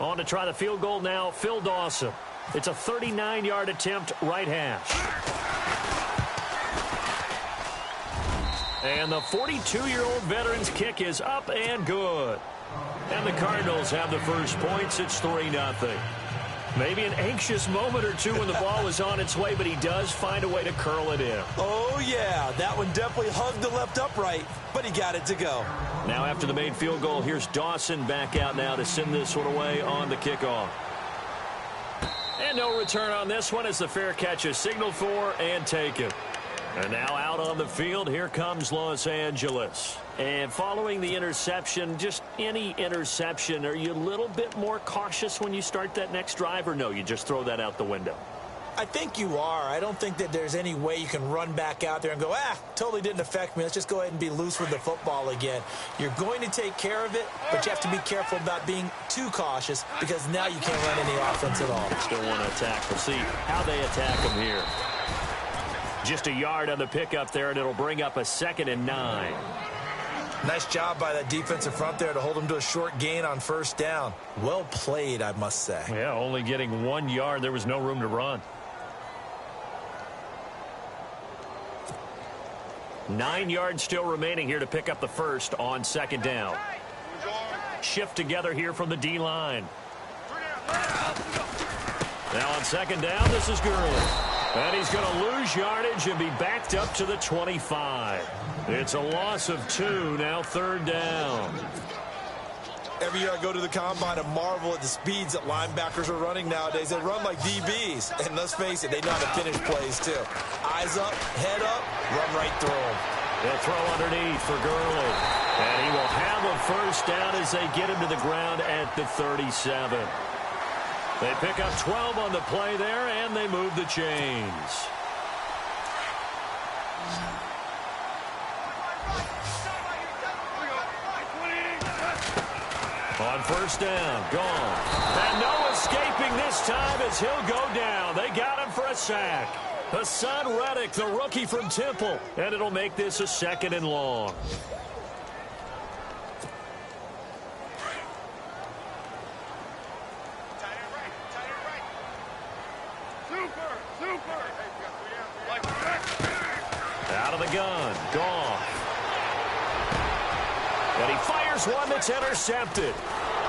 On to try the field goal now, Phil Dawson. It's a 39-yard attempt, right hash. And the 42-year-old veteran's kick is up and good. And the Cardinals have the first points. It's 3-0. Maybe an anxious moment or two when the ball was on its way, but he does find a way to curl it in. Oh, yeah. That one definitely hugged the left upright, but he got it to go. Now after the made field goal, here's Dawson back out now to send this one away on the kickoff. And no return on this one as the fair catch is signaled for and taken. And now out on the field, here comes Los Angeles. And following the interception, just any interception, are you a little bit more cautious when you start that next drive, or no, you just throw that out the window? I think you are. I don't think that there's any way you can run back out there and go, totally didn't affect me. Let's just go ahead and be loose with the football again. You're going to take care of it, but you have to be careful about being too cautious because now you can't run any offense at all. Still want to attack. We'll see how they attack them here. Just a yard on the pickup there, and it'll bring up a 2nd and 9. Nice job by that defensive front there to hold him to a short gain on first down. Well played, I must say. Yeah, only getting 1 yard. There was no room to run. 9 yards still remaining here to pick up the first on 2nd down. Shift together here from the D-line. Now on 2nd down, this is Gurley. And he's going to lose yardage and be backed up to the 25. It's a loss of 2, now 3rd down. Every year I go to the combine and marvel at the speeds that linebackers are running nowadays. They run like DBs. And let's face it, they know how to finish plays too. Eyes up, head up, run right through them. They'll throw underneath for Gurley. And he will have a first down as they get him to the ground at the 37. They pick up 12 on the play there, and they move the chains. On first down, gone. And no escaping this time as he'll go down. They got him for a sack. Hassan Reddick, the rookie from Temple. And it'll make this a 2nd and long. Out of the gun, gone. And he fires one that's intercepted.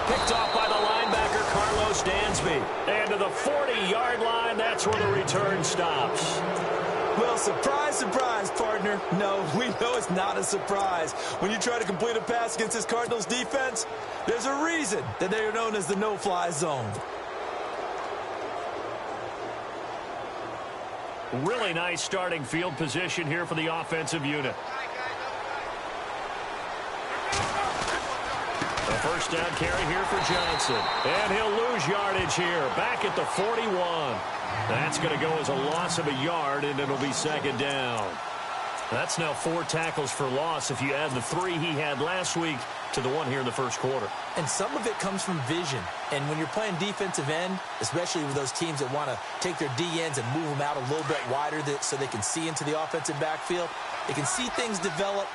Picked off by the linebacker, Carlos Dansby. And to the 40-yard line, that's where the return stops. Well, surprise, surprise, partner. No, we know it's not a surprise. When you try to complete a pass against this Cardinals defense, there's a reason that they are known as the no-fly zone. Really nice starting field position here for the offensive unit. A first down carry here for Johnson. And he'll lose yardage here. Back at the 41. That's going to go as a loss of a yard, and it'll be 2nd down. That's now 4 tackles for loss if you add the 3 he had last week to the 1 here in the first quarter. And some of it comes from vision. And when you're playing defensive end, especially with those teams that want to take their D-ends and move them out a little bit wider so they can see into the offensive backfield, they can see things develop,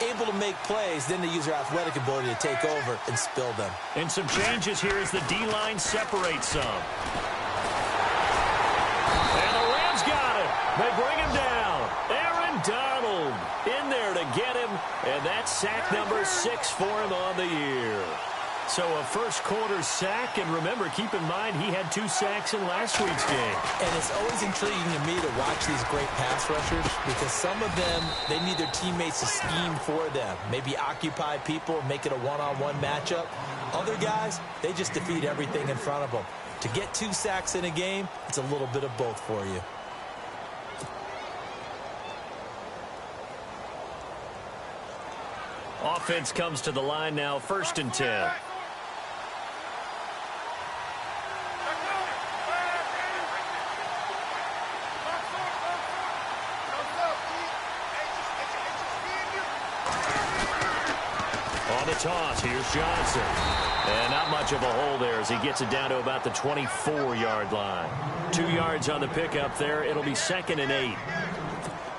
able to make plays, then they use their athletic ability to take over and spill them. And some changes here as the D-line separates some. And the Rams got him. They bring him down. Aaron Donald in there to get him, and that's sack number 6 for him on the year. So a first quarter sack, and remember, keep in mind, he had 2 sacks in last week's game. And it's always intriguing to me to watch these great pass rushers because some of them, they need their teammates to scheme for them. Maybe occupy people, make it a one-on-one matchup. Other guys, they just defeat everything in front of them. To get 2 sacks in a game, it's a little bit of both for you. Offense comes to the line now, 1st and 10. On the toss, here's Johnson. And not much of a hole there as he gets it down to about the 24-yard line. 2 yards on the pickup there. It'll be 2nd and 8.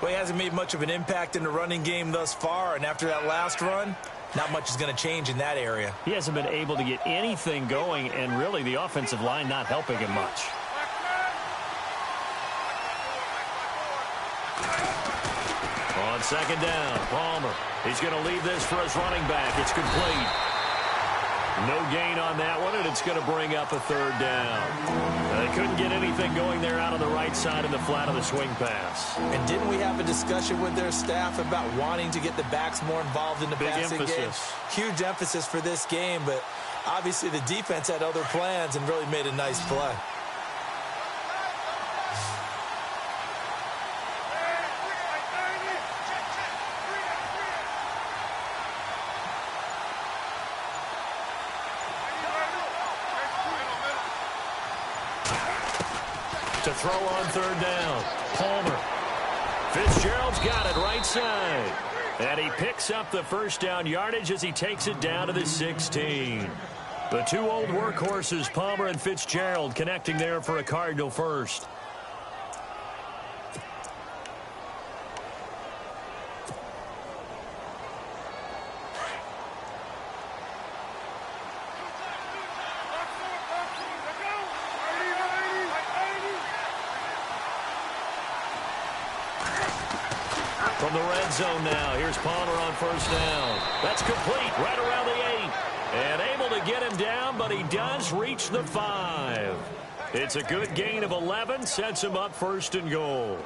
Well, he hasn't made much of an impact in the running game thus far, and after that last run, Not much is going to change in that area. He hasn't been able to get anything going, and really the offensive line not helping him much. On second down, Palmer. He's going to leave this for his running back. It's complete. No gain on that one, and it's going to bring up a third down. They couldn't get anything going there out on the right side in the flat of the swing pass. And didn't we have a discussion with their staff about wanting to get the backs more involved in the passing game? Huge emphasis for this game, but obviously the defense had other plans and really made a nice play. To throw on third down, Palmer. Fitzgerald's got it right side. And he picks up the first down yardage as he takes it down to the 16. The two old workhorses, Palmer and Fitzgerald, connecting there for a Cardinal first. From the red zone now, here's Palmer on first down. That's complete right around the 8. And able to get him down, but he does reach the 5. It's a good gain of 11, sets him up first and goal.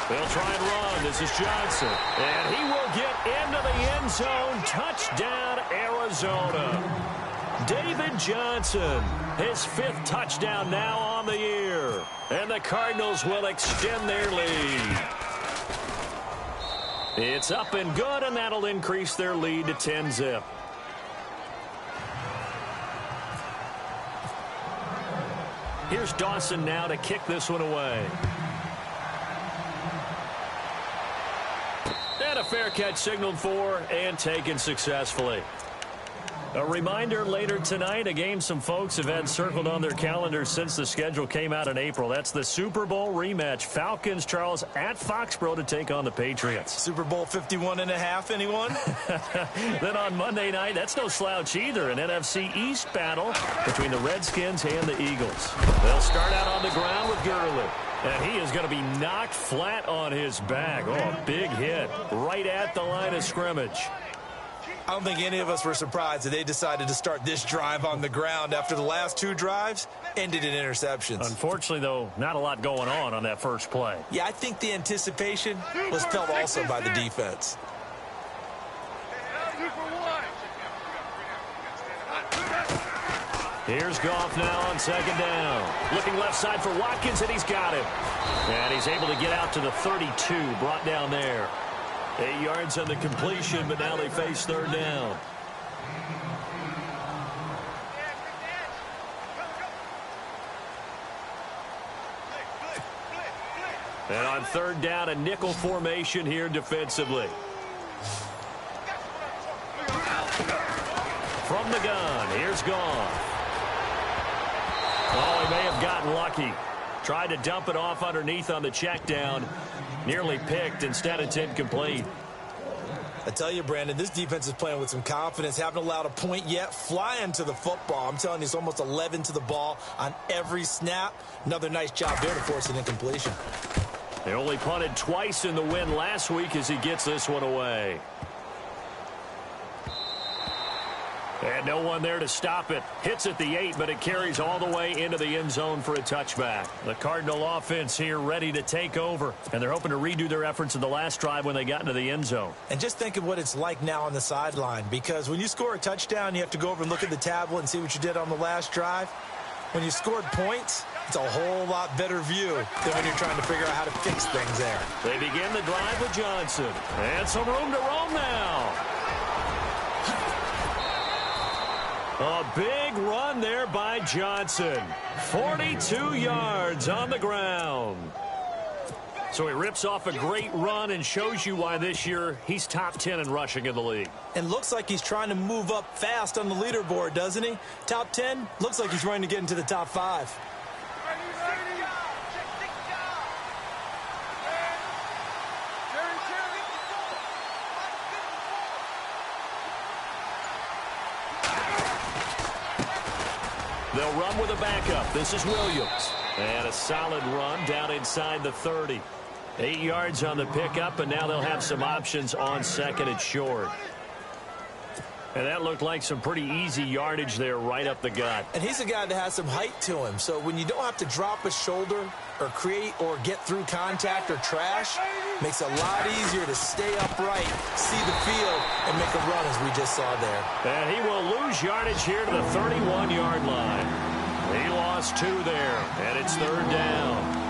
They'll try and run. This is Johnson. And he will get into the end zone. Touchdown, Arizona. David Johnson, his 5th touchdown now on the year. And the Cardinals will extend their lead. It's up and good, and that'll increase their lead to 10-zip. Here's Dawson now to kick this one away. And a fair catch signaled for and taken successfully. A reminder later tonight, a game some folks have had circled on their calendars since the schedule came out in April. That's the Super Bowl rematch. Falcons, Charles, at Foxborough to take on the Patriots. Super Bowl 51.5, anyone? Then on Monday night, that's no slouch either. An NFC East battle between the Redskins and the Eagles. They'll start out on the ground with Gurley. And he is going to be knocked flat on his back. Oh, a big hit right at the line of scrimmage. I don't think any of us were surprised that they decided to start this drive on the ground after the last 2 drives ended in interceptions. Unfortunately, though, not a lot going on that first play. Yeah, I think the anticipation was felt also by the defense. Here's Goff now on second down. Looking left side for Watkins, and he's got him. And he's able to get out to the 32, brought down there. 8 yards on the completion, but now they face third down. And on third down, a nickel formation here defensively. From the gun, here's Goff. Oh, he may have gotten lucky. Tried to dump it off underneath on the check down. Nearly picked. Instead, it's incomplete. I tell you, Brandon, this defense is playing with some confidence. Haven't allowed a point yet. Flying to the football. I'm telling you, it's almost 11 to the ball on every snap. Another nice job there to force an incompletion. They only punted twice in the win last week as he gets this one away. And no one there to stop it. Hits at the 8, but it carries all the way into the end zone for a touchback. The Cardinal offense here ready to take over, and they're hoping to redo their efforts in the last drive when they got into the end zone. And just think of what it's like now on the sideline, because when you score a touchdown, you have to go over and look at the tablet and see what you did on the last drive. When you scored points, it's a whole lot better view than when you're trying to figure out how to fix things there. They begin the drive with Johnson. And some room to roam now. A big run there by Johnson. 42 yards on the ground. So he rips off a great run and shows you why this year he's top 10 in rushing in the league. And looks like he's trying to move up fast on the leaderboard, doesn't he? Top 10, looks like he's running to get into the top 5. They'll run with a backup. This is Williams. And a solid run down inside the 30. 8 yards on the pickup, and now they'll have some options on second and short. And that looked like some pretty easy yardage there right up the gut. And he's a guy that has some height to him. So when you don't have to drop a shoulder or create or get through contact or trash, makes it a lot easier to stay upright, see the field, and make a run as we just saw there. And he will lose yardage here to the 31-yard line. He lost 2 there, and it's 3rd down.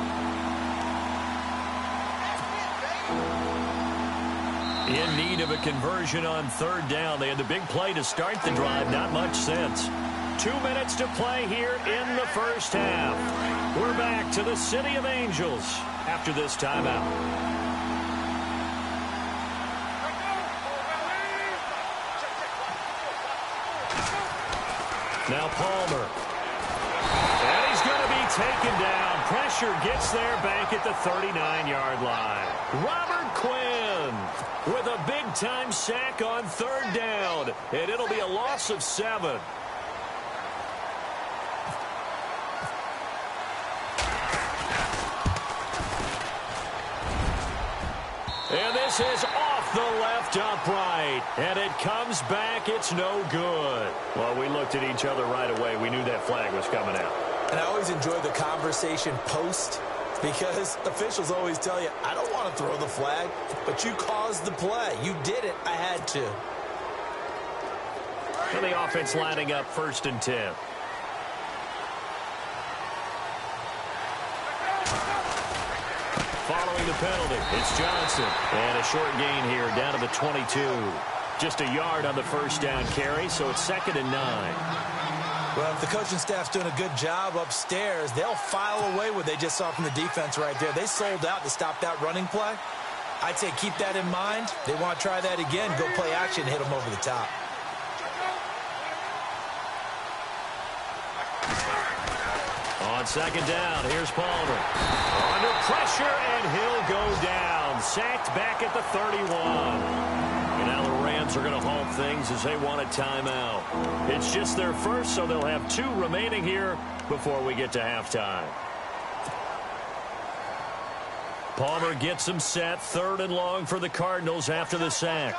In need of a conversion on 3rd down. They had the big play to start the drive. Not much since. 2 minutes to play here in the first half. We're back to the City of Angels after this timeout. Now Palmer. And he's going to be taken down. Pressure gets there back at the 39-yard line. Robert Quinn with a big-time sack on 3rd down. And it'll be a loss of 7. And this is off the left upright. And it comes back. It's no good. Well, we looked at each other right away. We knew that flag was coming out. And I always enjoy the conversation post because officials always tell you, I don't want to throw the flag, but you caused the play. You did it. I had to. And the offense lining up 1st and 10. Following the penalty, it's Johnson. And a short gain here down to the 22. Just a yard on the 1st down carry, so it's 2nd and 9. Well, if the coaching staff's doing a good job upstairs, they'll file away what they just saw from the defense right there. They sold out to stop that running play. I'd say keep that in mind. They want to try that again, go play action, hit them over the top. On 2nd down, here's Palmer. Under pressure, and he'll go down. Sacked back at the 31. And now the Rams are going to halt things as they want a timeout. It's just their first, so they'll have 2 remaining here before we get to halftime. Palmer gets them set. 3rd and long for the Cardinals after the sack.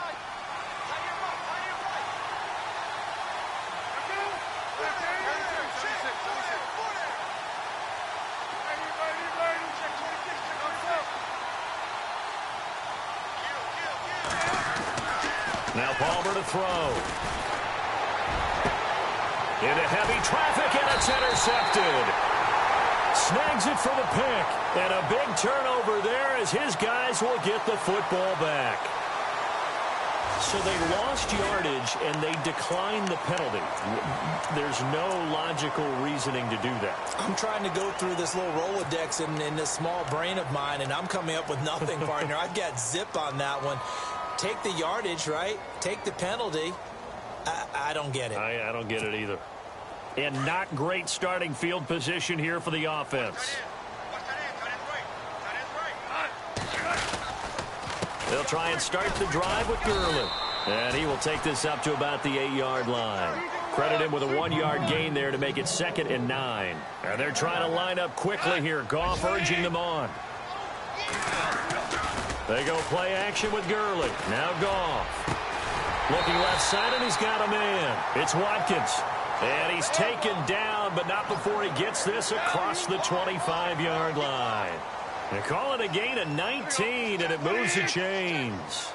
Now Palmer to throw. Into heavy traffic, and it's intercepted. Snags it for the pick. And a big turnover there as his guys will get the football back. So they lost yardage, and they declined the penalty. There's no logical reasoning to do that. I'm trying to go through this little Rolodex in this small brain of mine, and I'm coming up with nothing, partner. I've got zip on that one. Take the yardage, right? Take the penalty. I don't get it. I don't get it either. And not great starting field position here for the offense. They'll try and start the drive with Gurley. And he will take this up to about the 8-yard line. Credit him with a 1-yard gain there to make it 2nd and 9. And they're trying to line up quickly here. Goff urging them on. They go play action with Gurley. Now Goff. Looking left side, and he's got a man. It's Watkins. And he's taken down, but not before he gets this across the 25-yard line. They call it a gain of 19, and it moves the chains.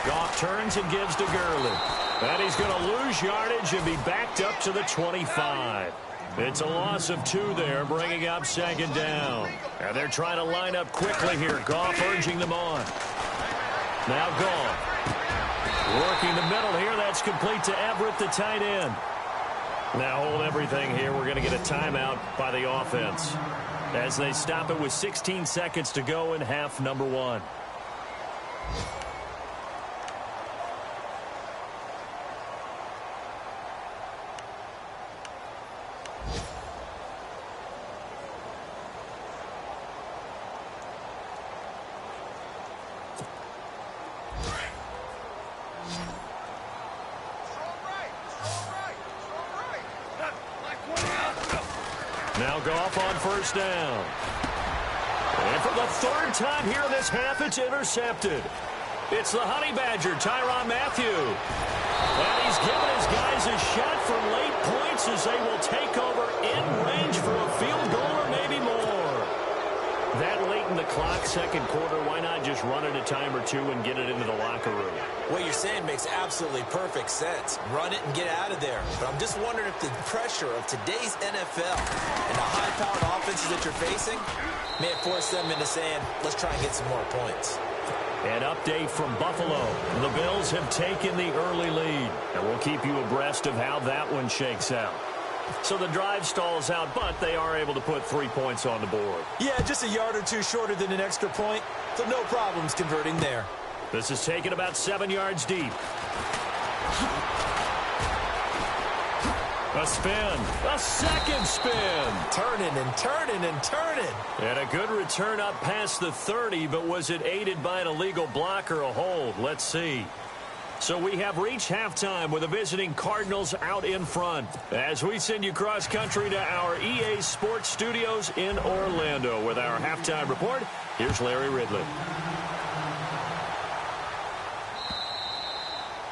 Goff turns and gives to Gurley. And he's going to lose yardage and be backed up to the 25. It's a loss of 2 there, bringing up 2nd down. And they're trying to line up quickly here. Goff urging them on. Now Goff. Working the middle here. That's complete to Everett, the tight end. Now hold everything here. We're going to get a timeout by the offense. as they stop it with 16 seconds to go in half number one. Now Goff on first down. And for the third time here in this half, it's intercepted. It's the Honey Badger, Tyrann Mathieu. And he's given his guys a shot for late points as they will take over in range for a field goal or maybe more. That late in the clock, second quarter, why not just run it a time or two and get it into the locker room? What you're saying makes absolutely perfect sense. Run it and get out of there. But I'm just wondering if the pressure of today's NFL and the high-powered offenses that you're facing may have forced them into saying, let's try and get some more points. An update from Buffalo. The Bills have taken the early lead, and we'll keep you abreast of how that one shakes out. So the drive stalls out, but they are able to put 3 points on the board. Yeah, just a yard or two shorter than an extra point, so no problems converting there. This is taken about 7 yards deep. A spin. A second spin. Turning and turning and turning. And a good return up past the 30, but was it aided by an illegal block or a hold? Let's see. So we have reached halftime with the visiting Cardinals out in front. As we send you cross-country to our EA Sports Studios in Orlando with our halftime report, here's Larry Ridley.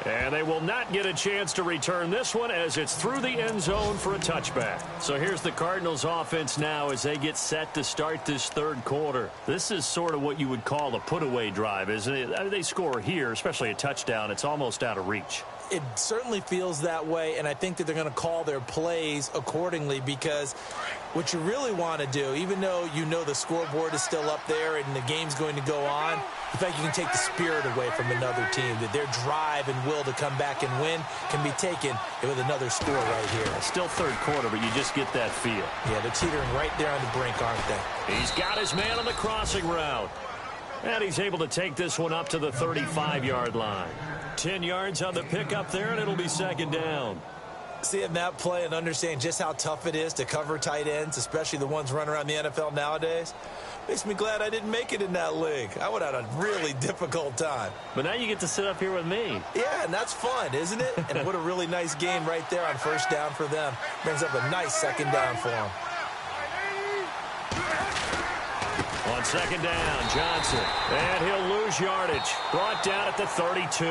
And they will not get a chance to return this one as it's through the end zone for a touchback. So here's the Cardinals offense now as they get set to start this third quarter. This is sort of what you would call a put-away drive, isn't it? I mean, they score here, especially a touchdown. It's almost out of reach. It certainly feels that way, and I think that they're going to call their plays accordingly because what you really want to do, even though you know the scoreboard is still up there and the game's going to go on, in fact, you can take the spirit away from another team, that their drive and will to come back and win can be taken with another score right here. Still third quarter, but you just get that feel. Yeah, they're teetering right there on the brink, aren't they? He's got his man on the crossing route. And he's able to take this one up to the 35-yard line. 10 yards on the pickup there, and it'll be second down. Seeing that play and understanding just how tough it is to cover tight ends, especially the ones running around the NFL nowadays, makes me glad I didn't make it in that league. I would have had a really difficult time. But now you get to sit up here with me. Yeah, and that's fun, isn't it? And what a really nice game right there on first down for them. Brings up a nice second down for them. On second down, Johnson. And he'll lose yardage. Brought down at the 32.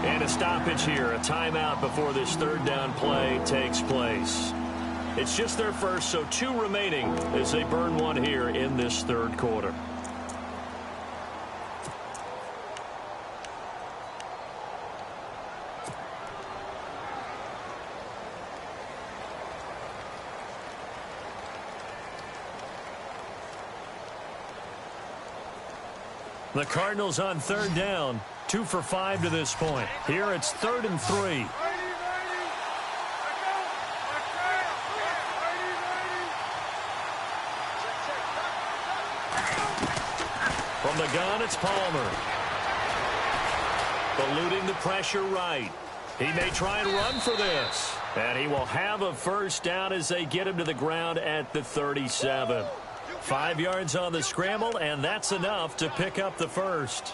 And a stoppage here, a timeout before this third down play takes place. It's just their first, so 2 remaining as they burn one here in this third quarter. The Cardinals on third down, 2 for 5 to this point. Here it's 3rd and 3. From the gun, it's Palmer. Eluding the pressure right. He may try and run for this. And he will have a first down as they get him to the ground at the 37. 5 yards on the scramble, and that's enough to pick up the first.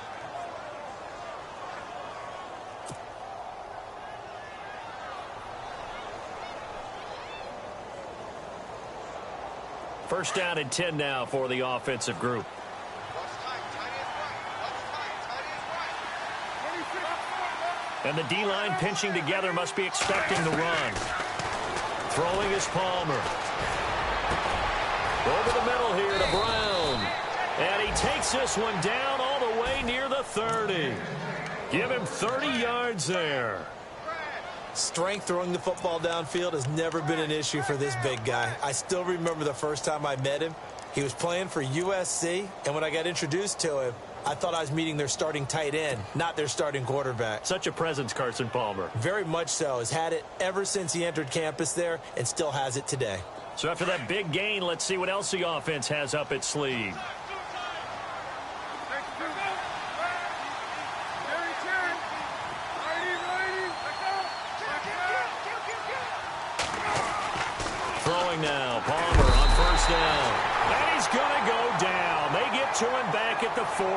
First down and 10 now for the offensive group. And the D-line pinching together must be expecting the run. Throwing is Palmer. Over the middle here to Brown. And he takes this one down all the way near the 30. Give him 30 yards there. Strength throwing the football downfield has never been an issue for this big guy. I still remember the first time I met him. He was playing for USC, and when I got introduced to him, I thought I was meeting their starting tight end, not their starting quarterback. Such a presence, Carson Palmer. Very much so. Has had it ever since he entered campus there and still has it today. So after that big gain, let's see what else the offense has up its sleeve. Throwing now, Palmer on first down. And he's going to go down. They get to him back at the 40.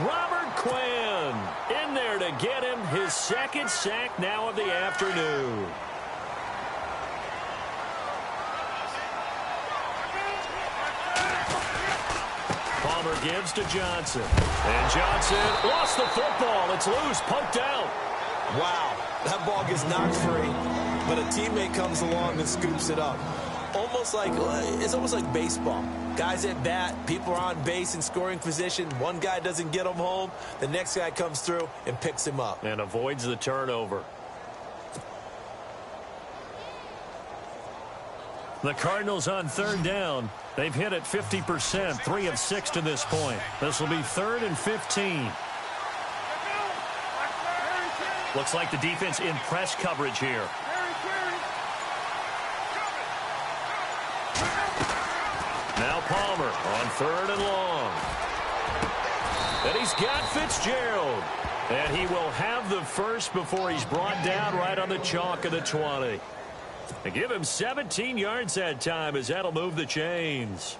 Robert Quinn in there to get him his second sack now of the afternoon. Palmer gives to Johnson. And Johnson lost the football. It's loose, poked out. Wow, that ball gets knocked free, but a teammate comes along and scoops it up. It's almost like baseball. Guys at bat, people are on base in scoring position. One guy doesn't get him home. The next guy comes through and picks him up. And avoids the turnover. The Cardinals on third down. They've hit it 50%, 3 of 6 to this point. This will be 3rd and 15. Looks like the defense in press coverage here. Now Palmer on 3rd and long. And he's got Fitzgerald. And he will have the first before he's brought down right on the chalk of the 20. They give him 17 yards that time as that'll move the chains.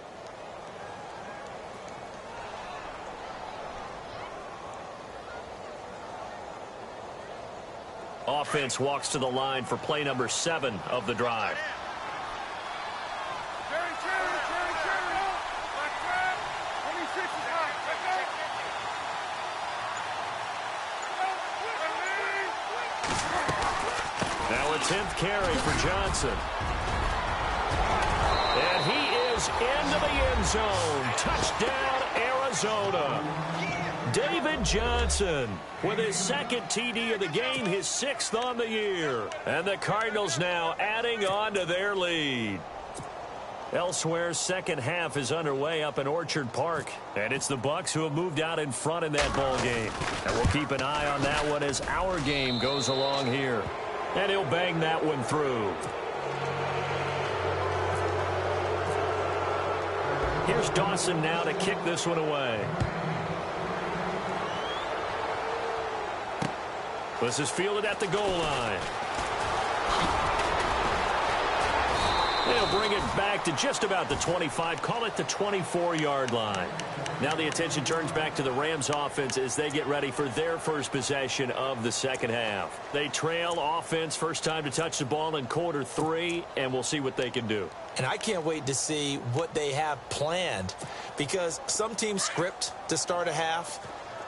Offense walks to the line for play number 7 of the drive. Now a 10th carry for Johnson. And he is into the end zone. Touchdown, Arizona. David Johnson with his second TD of the game, his 6th on the year. And the Cardinals now adding on to their lead. Elsewhere, second half is underway up in Orchard Park. And it's the Bucs who have moved out in front in that ball game. And we'll keep an eye on that one as our game goes along here. And he'll bang that one through. Here's Dawson now to kick this one away. This is fielded at the goal line. They'll bring it back to just about the 25, call it the 24-yard line. Now the attention turns back to the Rams offense as they get ready for their first possession of the second half. They trail offense, first time to touch the ball in quarter 3, and we'll see what they can do. And I can't wait to see what they have planned, because some teams script to start a half.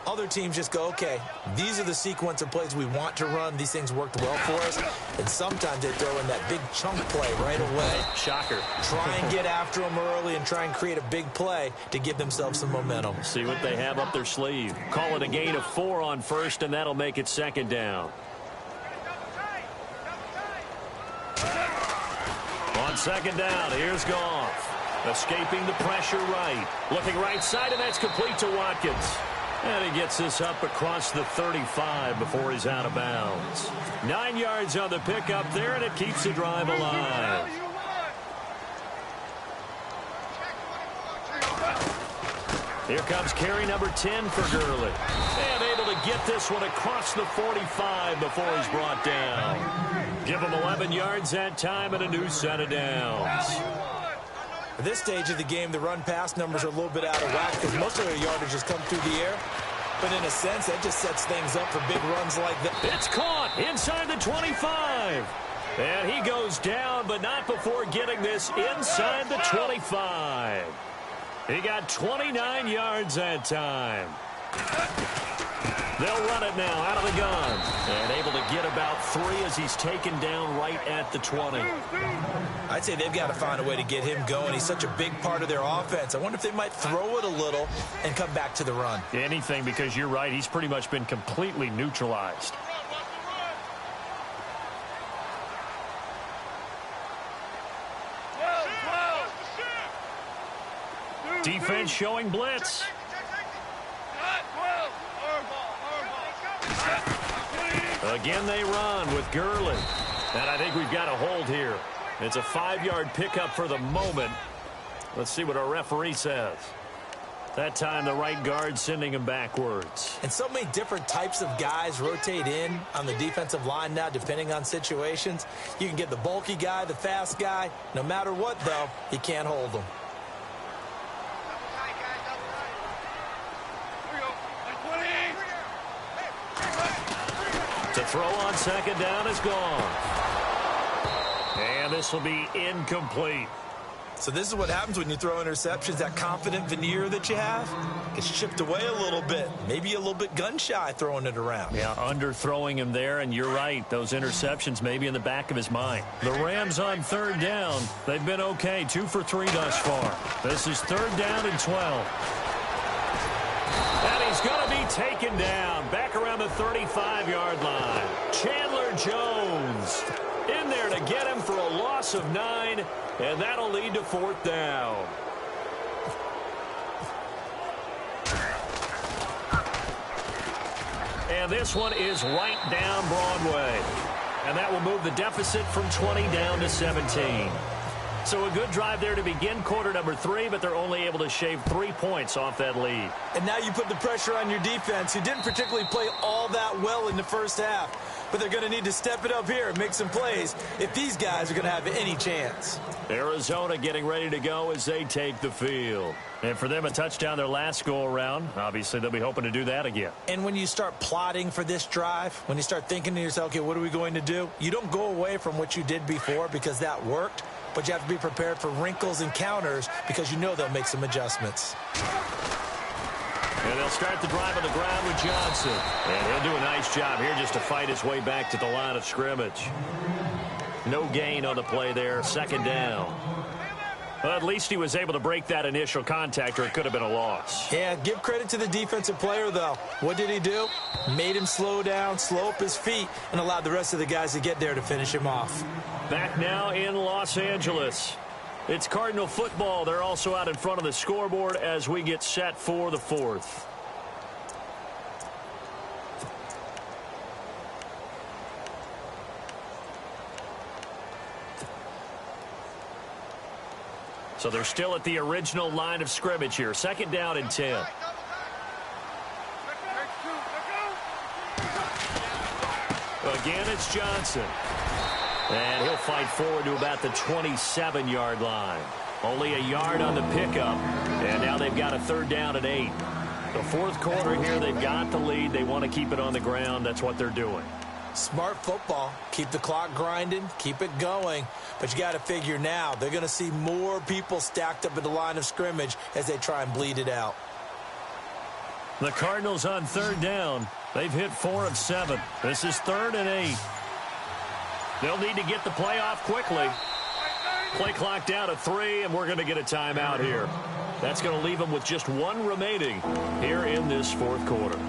Other teams just go, okay, these are the sequence of plays we want to run. These things worked well for us. And sometimes they throw in that big chunk play right away. Shocker. Try and get after them early and try and create a big play to give themselves some momentum. See what they have up their sleeve. Call it a gain of 4 on first, and that'll make it second down. On second down, here's Goff. Escaping the pressure right. Looking right side, and that's complete to Watkins. And he gets this up across the 35 before he's out of bounds. 9 yards on the pickup there, and it keeps the drive alive. Here comes carry number 10 for Gurley. And able to get this one across the 45 before he's brought down. Give him 11 yards that time and a new set of downs. At this stage of the game, the run-pass numbers are a little bit out of whack because most of their yardage has come through the air. But in a sense, that just sets things up for big runs like that. It's caught inside the 25. And he goes down, but not before getting this inside the 25. He got 29 yards that time. They'll run it now out of the gun. And able to get about 3 as he's taken down right at the 20. I'd say they've got to find a way to get him going. He's such a big part of their offense. I wonder if they might throw it a little and come back to the run. Anything, because you're right. He's pretty much been completely neutralized. Defense showing blitz. Again, they run with Gurley. And I think we've got a hold here. It's a 5-yard pickup for the moment. Let's see what our referee says. That time, the right guard sending him backwards. And so many different types of guys rotate in on the defensive line now, depending on situations. You can get the bulky guy, the fast guy. No matter what, though, he can't hold them. To throw on second down is gone. And this will be incomplete. So this is what happens when you throw interceptions. That confident veneer that you have gets chipped away a little bit. Maybe a little bit gun-shy throwing it around. Yeah, underthrowing him there, and you're right. Those interceptions may be in the back of his mind. The Rams on third down. They've been okay, 2 for 3 thus far. This is third down and 12. And he's going to be taken down back around the 35-yard line. Chandler Jones in there to get him for a loss of 9, and that'll lead to fourth down. And this one is right down Broadway. And that will move the deficit from 20 down to 17. So a good drive there to begin quarter number 3, but they're only able to shave 3 points off that lead. And now you put the pressure on your defense, who didn't particularly play all that well in the first half. But they're going to need to step it up here and make some plays if these guys are going to have any chance. Arizona getting ready to go as they take the field. And for them, a touchdown their last go-around. Obviously, they'll be hoping to do that again. And when you start plotting for this drive, when you start thinking to yourself, okay, what are we going to do? You don't go away from what you did before because that worked. But you have to be prepared for wrinkles and counters because you know they'll make some adjustments. And they'll start the drive on the ground with Johnson. And he'll do a nice job here just to fight his way back to the line of scrimmage. No gain on the play there. Second down. Well, at least he was able to break that initial contact, or it could have been a loss. Yeah, give credit to the defensive player, though. What did he do? Made him slow down, slow up his feet, and allowed the rest of the guys to get there to finish him off. Back now in Los Angeles. It's Cardinal football. They're also out in front of the scoreboard as we get set for the fourth. So they're still at the original line of scrimmage here. Second down and 10. Again, it's Johnson. And he'll fight forward to about the 27-yard line. Only a yard on the pickup. And now they've got a third down and 8. The fourth quarter here, they've got the lead. They want to keep it on the ground. That's what they're doing. Smart football. Keep the clock grinding. Keep it going. But you got to figure now, they're going to see more people stacked up at the line of scrimmage as they try and bleed it out. The Cardinals on third down. They've hit 4 of 7. This is third and 8. They'll need to get the play off quickly. Play clock down to 3, and we're going to get a timeout here. That's going to leave them with just 1 remaining here in this fourth quarter.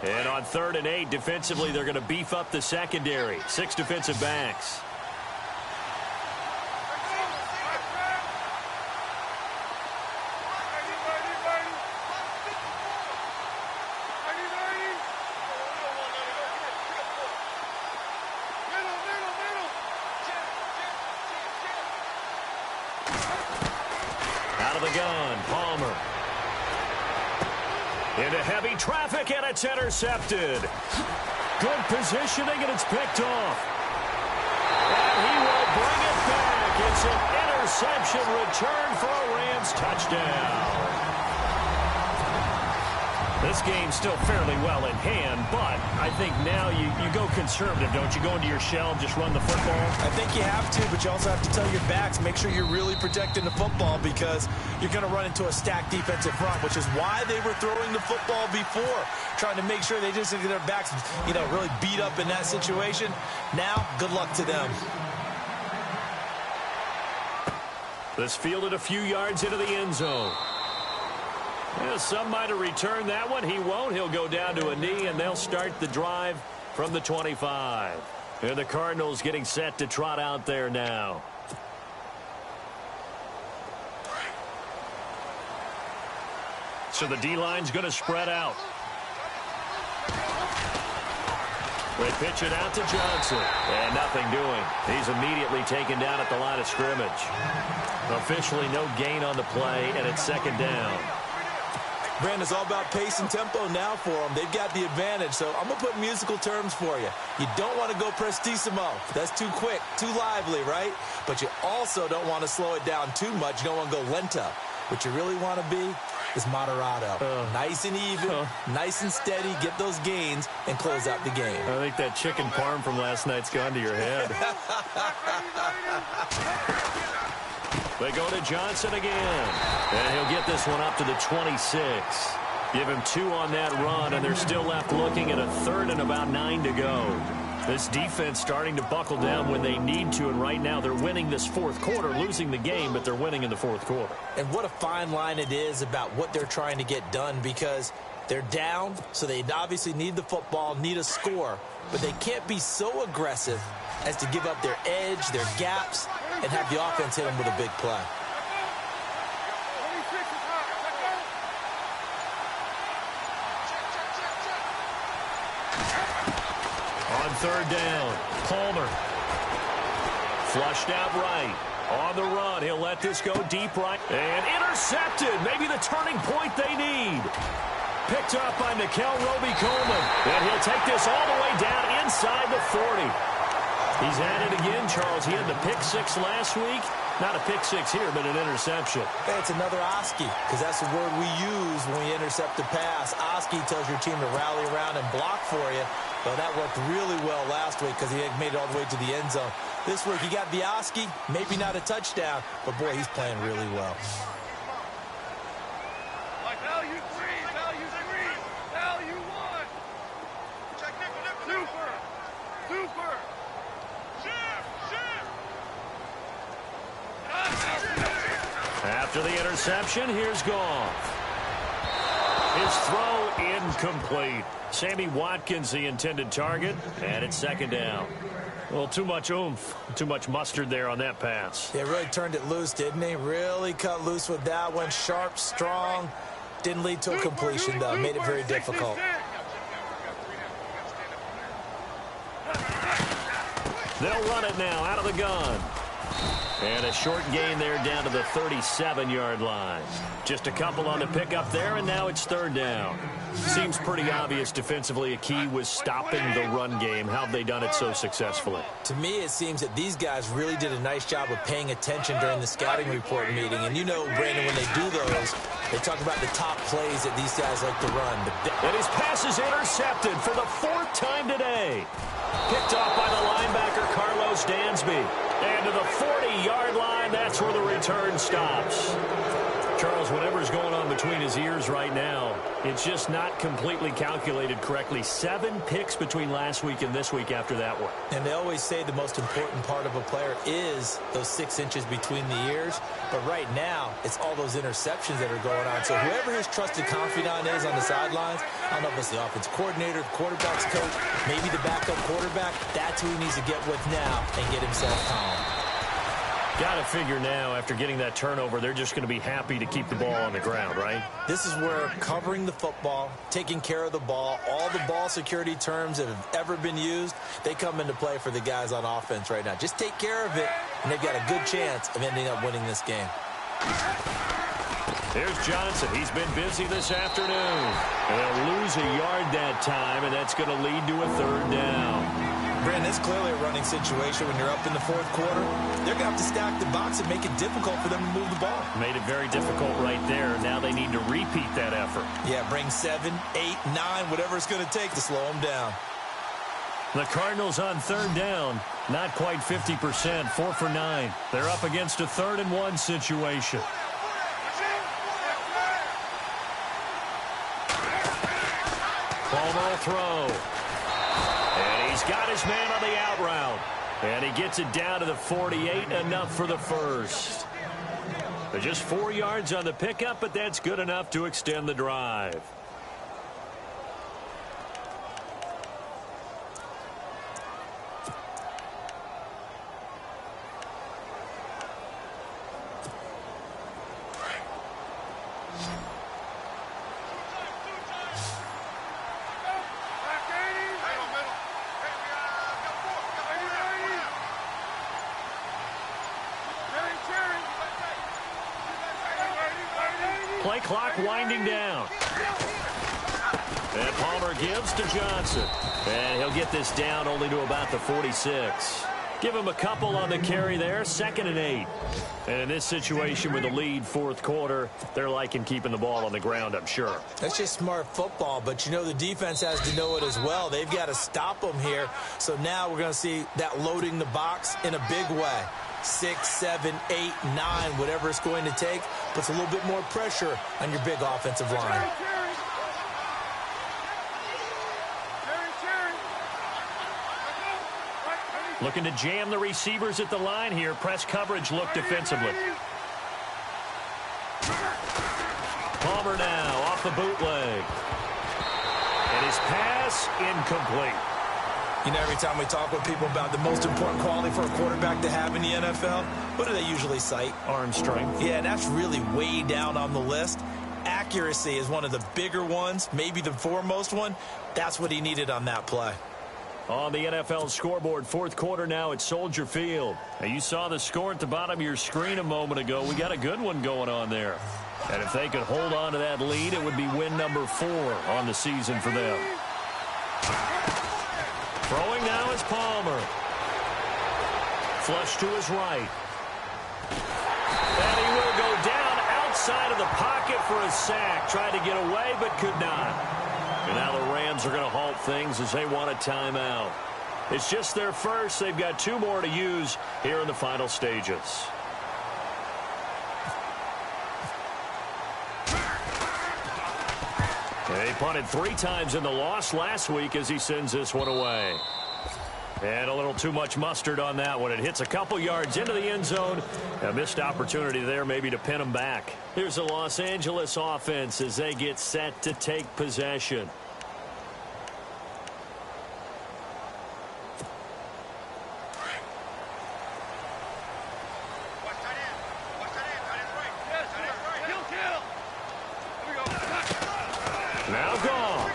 And on third and 8, defensively, they're going to beef up the secondary. 6 defensive backs. Out of the gun, Palmer. Into heavy traffic, and it's intercepted. Good positioning, and it's picked off. And he will bring it back. It's an interception return for a Rams touchdown. This game's still fairly well in hand, but I think now you go conservative, don't you? Go into your shell and just run the football? I think you have to, but you also have to tell your backs, make sure you're really protecting the football because you're going to run into a stacked defensive front, which is why they were throwing the football before, trying to make sure they just get their backs, really beat up in that situation. Now, good luck to them. This fielded a few yards into the end zone. Yeah, some might have returned that one. He won't. He'll go down to a knee, and they'll start the drive from the 25. And the Cardinals getting set to trot out there now. So the D-line's going to spread out. They pitch it out to Johnson. And nothing doing. He's immediately taken down at the line of scrimmage. Officially no gain on the play, and it's second down. Brandon, it's all about pace and tempo now for them. They've got the advantage, so I'm going to put musical terms for you. You don't want to go prestissimo. That's too quick, too lively, right? But you also don't want to slow it down too much. You don't want to go lento. What you really want to be is moderato. Nice and even, nice and steady, get those gains, and close out the game. I think that chicken parm from last night's gone to your head. They go to Johnson again. And he'll get this one up to the 26. Give him 2 on that run, and they're still left looking at a third and about 9 to go. This defense starting to buckle down when they need to, and right now they're winning this fourth quarter, losing the game, but they're winning in the fourth quarter. And what a fine line it is about what they're trying to get done, because they're down, so they obviously need the football, need a score, but they can't be so aggressive as to give up their edge, their gaps, and have the offense hit them with a big play. On third down, Palmer. Flushed out right. On the run, he'll let this go deep right. And intercepted. Maybe the turning point they need. Picked up by Nickel Roby-Coleman. And he'll take this all the way down inside the 40. He's at it again, Charles. He had the pick 6 last week. Not a pick 6 here, but an interception. Hey, it's another Oski, because that's the word we use when we intercept a pass. Oski tells your team to rally around and block for you. Well, that worked really well last week because he had made it all the way to the end zone. This week, he got the Oski, maybe not a touchdown, but, boy, he's playing really well. Value 3, value 3, value 1. Check nickel. Super. After the interception, here's Goff. His throw incomplete. Sammy Watkins, the intended target, and it's second down. Well, too much oomph, too much mustard there on that pass. They really turned it loose, didn't they? Really cut loose with that one. Sharp, strong. Didn't lead to a completion, though. Made it very difficult. They'll run it now out of the gun. And a short gain there down to the 37-yard line. Just a couple on the pickup there, and now it's third down. Seems pretty obvious defensively a key was stopping the run game. How have they done it so successfully? To me, it seems that these guys really did a nice job of paying attention during the scouting report meeting. And you know, Brandon, when they do those, they talk about the top plays that these guys like to run. And his pass is intercepted for the 4th time today. Picked off by the linebacker, Carlos Dansby. And to the 40-yard line, that's where the return stops. Charles, whatever's going on between his ears right now, it's just not completely calculated correctly. 7 picks between last week and this week after that one. And they always say the most important part of a player is those 6 inches between the ears. But right now, it's all those interceptions that are going on. So whoever his trusted confidant is on the sidelines, I don't know if it's the offensive coordinator, the quarterback's coach, maybe the backup quarterback, that's who he needs to get with now and get himself calm. Got to figure now, after getting that turnover, they're just going to be happy to keep the ball on the ground, right? This is where covering the football, taking care of the ball, all the ball security terms that have ever been used, they come into play for the guys on offense right now. Just take care of it, and they've got a good chance of ending up winning this game. There's Johnson. He's been busy this afternoon. And they'll lose a yard that time, and that's going to lead to a third down. Brandon, it's clearly a running situation when you're up in the 4th quarter. They're going to have to stack the box and make it difficult for them to move the ball. Made it very difficult right there. Now they need to repeat that effort. Yeah, bring 7, 8, 9, whatever it's going to take to slow them down. The Cardinals on third down, not quite 50%, 4 for 9. They're up against a 3rd and 1 situation. Palmer will throw. And he's got his man on the out route. And he gets it down to the 48, enough for the first. Just 4 yards on the pickup, but that's good enough to extend the drive. Play clock winding down. And Palmer gives to Johnson. And he'll get this down only to about the 46. Give him a couple on the carry there. 2nd and 8. And in this situation with the lead 4th quarter, they're liking keeping the ball on the ground, I'm sure. That's just smart football, but you know the defense has to know it as well. They've got to stop them here. So now we're going to see that loading the box in a big way. 6, 7, 8, 9, whatever it's going to take, puts a little bit more pressure on your big offensive line. Looking to jam the receivers at the line here. Press coverage look defensively. Palmer now off the bootleg. And his pass incomplete. You know, every time we talk with people about the most important quality for a quarterback to have in the NFL, what do they usually cite? Arm strength. Yeah, and that's really way down on the list. Accuracy is one of the bigger ones, maybe the foremost one. That's what he needed on that play. On the NFL scoreboard, 4th quarter now at Soldier Field. Now, you saw the score at the bottom of your screen a moment ago. We got a good one going on there. And if they could hold on to that lead, it would be win number 4 on the season for them. Throwing now is Palmer. Flush to his right. And he will go down outside of the pocket for a sack. Tried to get away, but could not. And now the Rams are going to halt things as they want a timeout. It's just their first. They've got 2 more to use here in the final stages. They punted 3 times in the loss last week as he sends this one away. And a little too much mustard on that one. It hits a couple yards into the end zone. A missed opportunity there maybe to pin them back. Here's the Los Angeles offense as they get set to take possession. Now gone.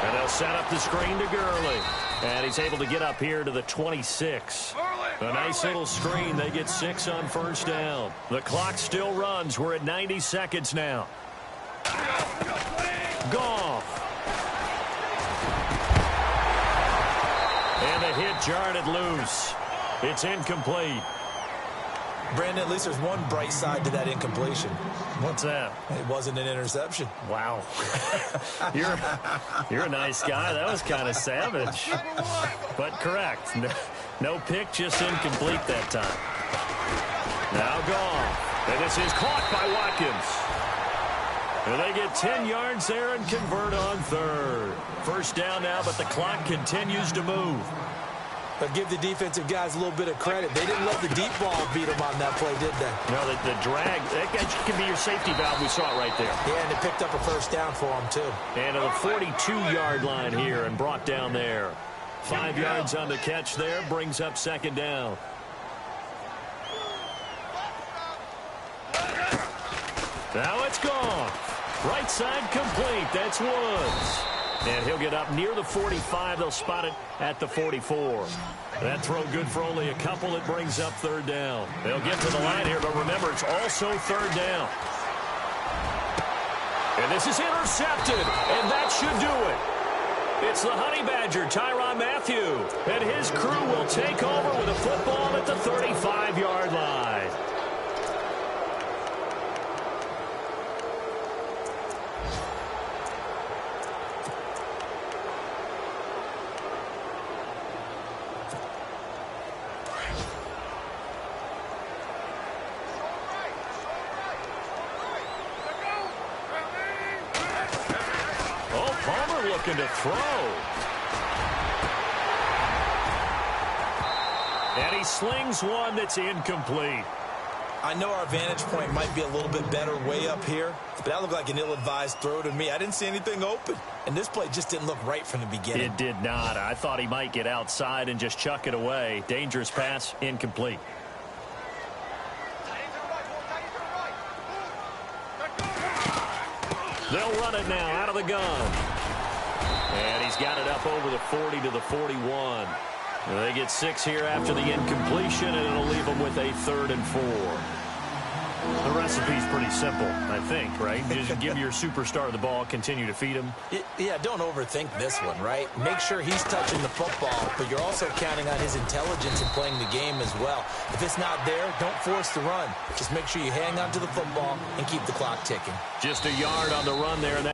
And they'll set up the screen to Gurley. And he's able to get up here to the 26. A nice little screen. They get 6 on 1st down. The clock still runs. We're at 90 seconds now. Goff. And the hit jarred it loose. It's incomplete. Brandon, at least there's one bright side to that incompletion. What's that? It wasn't an interception. Wow. You're a nice guy. That was kind of savage. But correct. No pick, just incomplete that time. Now Goff. And this is caught by Watkins. And they get 10 yards there and convert on 3rd. 1st down now, but the clock continues to move. But give the defensive guys a little bit of credit. They didn't let the deep ball beat them on that play, did they? No, the drag, that can be your safety valve. We saw it right there. Yeah, and it picked up a 1st down for them, too. And to the 42-yard line here and brought down there. 5 yards on the catch there, brings up 2nd down. Now it's gone. Right side complete. That's Woods. And he'll get up near the 45. They'll spot it at the 44. That throw good for only a couple. It brings up 3rd down. They'll get to the line here, but remember, it's also 3rd down. And this is intercepted, and that should do it. It's the Honey Badger, Tyrann Mathieu, and his crew will take over with a football at the 35-yard line. Looking to throw. And he slings one that's incomplete. I know our vantage point might be a little bit better way up here, but that looked like an ill-advised throw to me. I didn't see anything open, and this play just didn't look right from the beginning. It did not. I thought he might get outside and just chuck it away. Dangerous pass, incomplete. They'll run it now out of the gun. And he's got it up over the 40 to the 41. They get 6 here after the incompletion, and it'll leave them with a 3rd and 4. The recipe's pretty simple, I think, right? Just give your superstar the ball, continue to feed him. Yeah, don't overthink this one, right? Make sure he's touching the football, but you're also counting on his intelligence in playing the game as well. If it's not there, don't force the run. Just make sure you hang on to the football and keep the clock ticking. Just a yard on the run there.